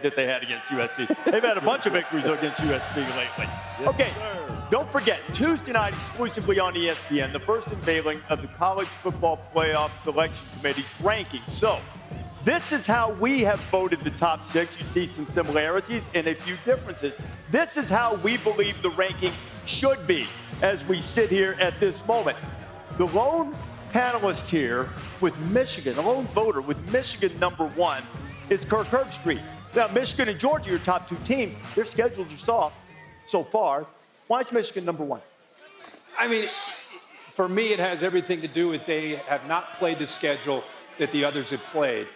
that they had against USC. They've had a bunch of victories against USC lately. Yes, Okay, sir. don't forget, Tuesday night exclusively on ESPN, the first unveiling of the College Football Playoff Selection Committee's rankings. So, this is how we have voted the top 6. You see some similarities and a few differences. This is how we believe the rankings should be as we sit here at this moment. The lone panelist here with Michigan, the lone voter with Michigan #1 is Kirk Herbstreit. Now, Michigan and Georgia, your top 2 teams, their schedules are soft so far. Why is Michigan #1? I mean, for me, it has everything to do with they have not played the schedule that the others have played.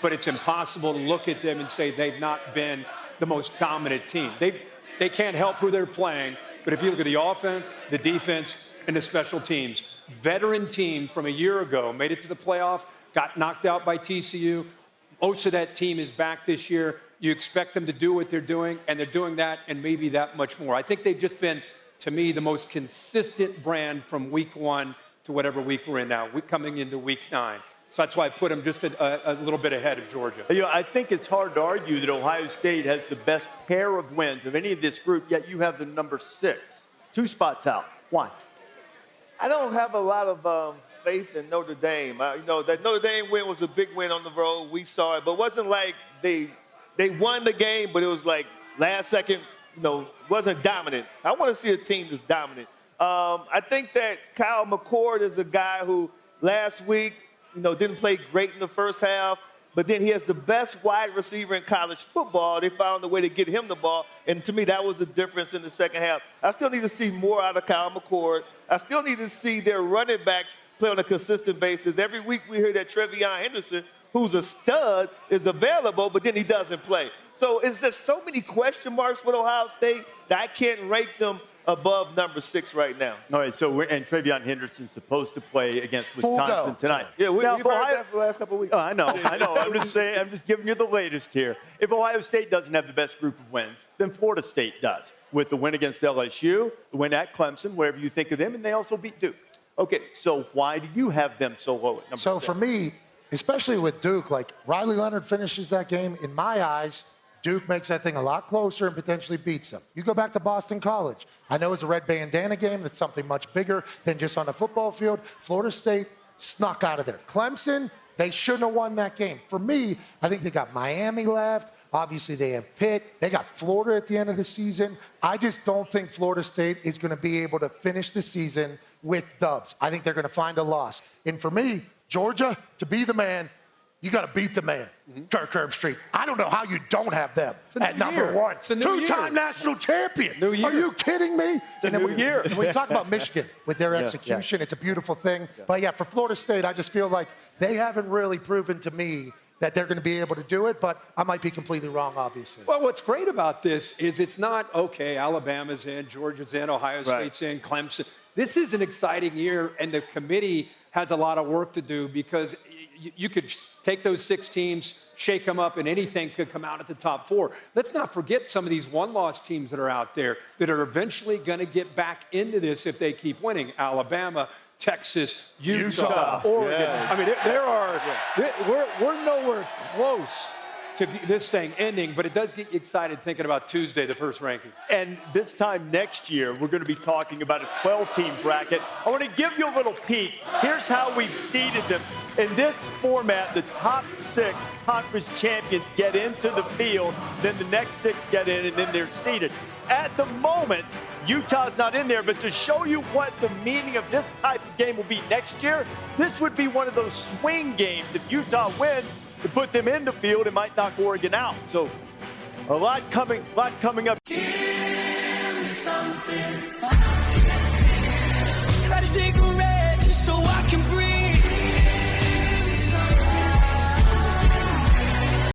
But it's impossible to look at them and say they've not been the most dominant team. They can't help who they're playing, but if you look at the offense, the defense, and the special teams, veteran team from a year ago made it to the playoff, got knocked out by TCU. Most of that team is back this year. You expect them to do what they're doing, and they're doing that and maybe that much more. I think they've just been, to me, the most consistent brand from week 1 to whatever week we're in now. We're coming into week 9. So that's why I put them just a little bit ahead of Georgia. You know, I think it's hard to argue that Ohio State has the best pair of wins of any of this group, yet you have the #6. 2 spots out. Why? I don't have a lot of faith in Notre Dame. That Notre Dame win was a big win on the road. We saw it, but it wasn't like they won the game, but it was like last second, wasn't dominant. I want to see a team that's dominant. I think that Kyle McCord is a guy who last week, didn't play great in the first half, but then he has the best wide receiver in college football. They found a way to get him the ball, and to me, that was the difference in the second half. I still need to see more out of Kyle McCord. I still need to see their running backs play on a consistent basis. Every week we hear that Trevion Henderson, who's a stud, is available, but then he doesn't play. So it's just so many question marks with Ohio State that I can't rank them above #6 right now. All right, and Trevion Henderson's supposed to play against Wisconsin tonight. Yeah, we've heard Ohio, that for the last couple of weeks. Oh, I know. I'm just saying, I'm just giving you the latest here. If Ohio State doesn't have the best group of wins, then Florida State does, with the win against LSU, the win at Clemson, wherever you think of them, and they also beat Duke. Okay, so why do you have them so low at #6? So for me, especially with Duke, like Riley Leonard finishes that game, in my eyes, Duke makes that thing a lot closer and potentially beats them. You go back to Boston College. I know it's a red bandana game. That's something much bigger than just on the football field. Florida State snuck out of there. Clemson, they shouldn't have won that game. For me, I think they got Miami left. Obviously, they have Pitt. They got Florida at the end of the season. I just don't think Florida State is going to be able to finish the season with dubs. I think they're going to find a loss. And for me, Georgia, to be the man, you got to beat the man, Kirk Herbstreit. I don't know how you don't have them at #1. Two-time national champion. Are you kidding me? It's a new year. When you talk about Michigan with their execution, it's a beautiful thing. But, yeah, for Florida State, I just feel like they haven't really proven to me that they're going to be able to do it, but I might be completely wrong, obviously. Well, what's great about this is it's not, okay, Alabama's in, Georgia's in, Ohio State's in, Clemson. This is an exciting year, and the committee has a lot of work to do because you could take those 6 teams, shake them up, and anything could come out at the top 4. Let's not forget some of these one-loss teams that are out there that are eventually going to get back into this if they keep winning. Alabama, Texas, Utah, Oregon. Yeah. I mean, we're nowhere close to this thing ending, but it does get you excited thinking about Tuesday, the first ranking. And this time next year, we're going to be talking about a 12-team bracket. I want to give you a little peek. Here's how we've seeded them. In this format, the top 6 conference champions get into the field, then the next 6 get in, and then they're seeded. At the moment, Utah's not in there, but to show you what the meaning of this type of game will be next year, this would be one of those swing games. If Utah wins, to put them in the field, it might knock Oregon out. So a lot coming up. Give me something.